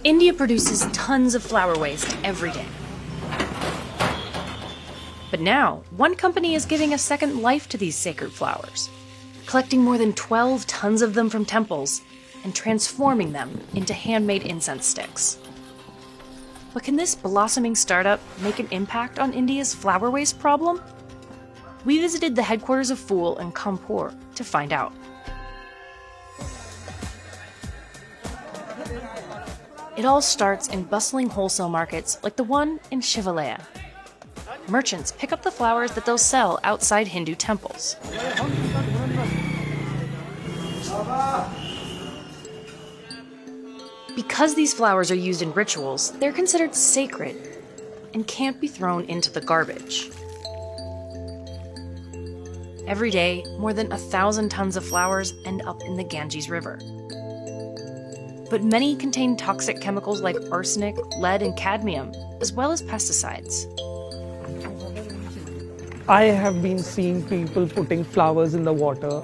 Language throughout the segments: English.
India produces tons of flower waste every day. But now, one company is giving a second life to these sacred flowers, collecting more than 12 tons of them from temples and transforming them into handmade incense sticks. But can this blossoming startup make an impact on India's flower waste problem? We visited the headquarters of Fool in Kanpur to find out. It all starts in bustling wholesale markets like the one in Shivalaya. Merchants pick up the flowers that they'll sell outside Hindu temples. Because these flowers are used in rituals, they're considered sacred and can't be thrown into the garbage. Every day, more than 1,000 tons of flowers end up in the Ganges River. But many contain toxic chemicals like arsenic, lead, and cadmium, as well as pesticides. I have been seeing people putting flowers in the water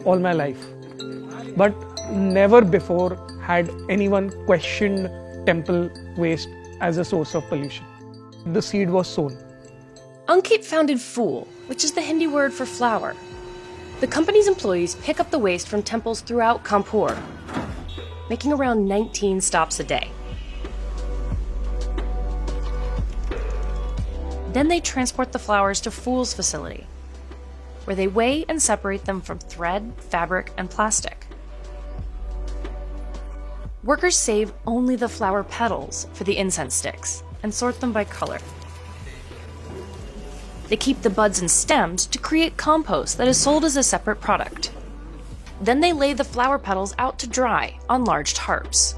all my life, but never before had anyone questioned temple waste as a source of pollution. The seed was sown. Ankit founded Fool, which is the Hindi word for flower. The company's employees pick up the waste from temples throughout Kanpur, making around 19 stops a day. Then they transport the flowers to Fool's facility, where they weigh and separate them from thread, fabric, and plastic. Workers save only the flower petals for the incense sticks and sort them by color. They keep the buds and stems to create compost that is sold as a separate product. Then they lay the flower petals out to dry on large tarps.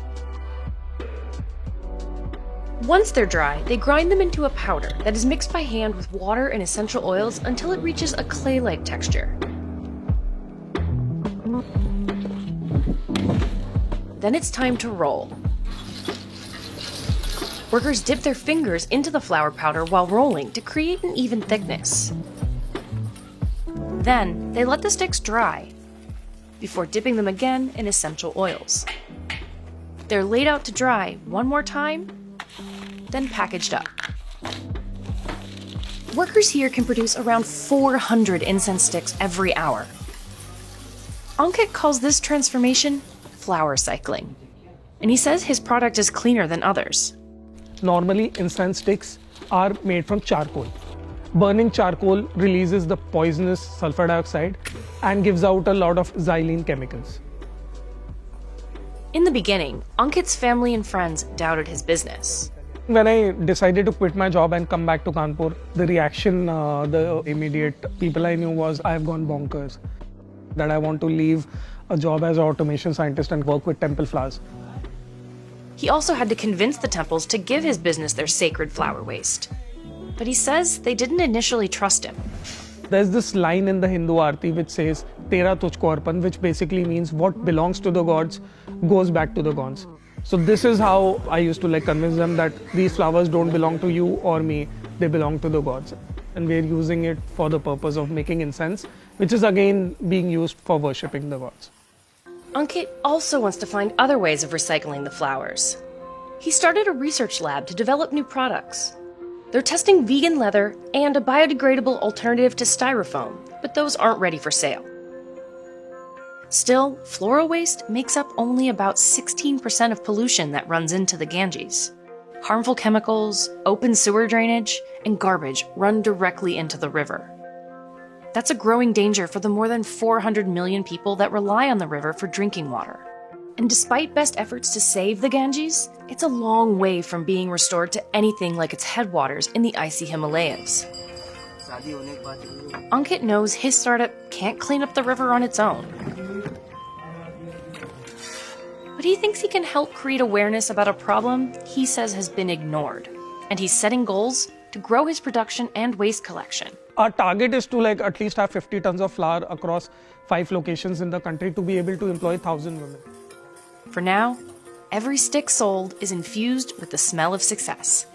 Once they're dry, they grind them into a powder that is mixed by hand with water and essential oils until it reaches a clay-like texture. Then it's time to roll. Workers dip their fingers into the flower powder while rolling to create an even thickness. Then they let the sticks dry before dipping them again in essential oils. They're laid out to dry one more time, then packaged up. Workers here can produce around 400 incense sticks every hour. Ankit calls this transformation flower cycling, and he says his product is cleaner than others. Normally, incense sticks are made from charcoal. Burning charcoal releases the poisonous sulfur dioxide and gives out a lot of xylene chemicals. In the beginning, Ankit's family and friends doubted his business. When I decided to quit my job and come back to Kanpur, the reaction, the immediate people I knew was, I've gone bonkers. That I want to leave a job as an automation scientist and work with temple flowers. He also had to convince the temples to give his business their sacred flower waste. But he says they didn't initially trust him. There's this line in the Hindu Aarti which says, Tera tujhko arpan, which basically means what belongs to the gods goes back to the gods. So this is how I used to convince them that these flowers don't belong to you or me, they belong to the gods. And we're using it for the purpose of making incense, which is again being used for worshipping the gods. Ankit also wants to find other ways of recycling the flowers. He started a research lab to develop new products. They're testing vegan leather and a biodegradable alternative to styrofoam, but those aren't ready for sale. Still, floral waste makes up only about 16% of pollution that runs into the Ganges. Harmful chemicals, open sewer drainage, and garbage run directly into the river. That's a growing danger for the more than 400 million people that rely on the river for drinking water. And despite best efforts to save the Ganges, it's a long way from being restored to anything like its headwaters in the icy Himalayas. Ankit knows his startup can't clean up the river on its own. But he thinks he can help create awareness about a problem he says has been ignored. And he's setting goals to grow his production and waste collection. Our target is to at least have 50 tons of flour across 5 locations in the country to be able to employ 1,000 women. For now, every stick sold is infused with the smell of success.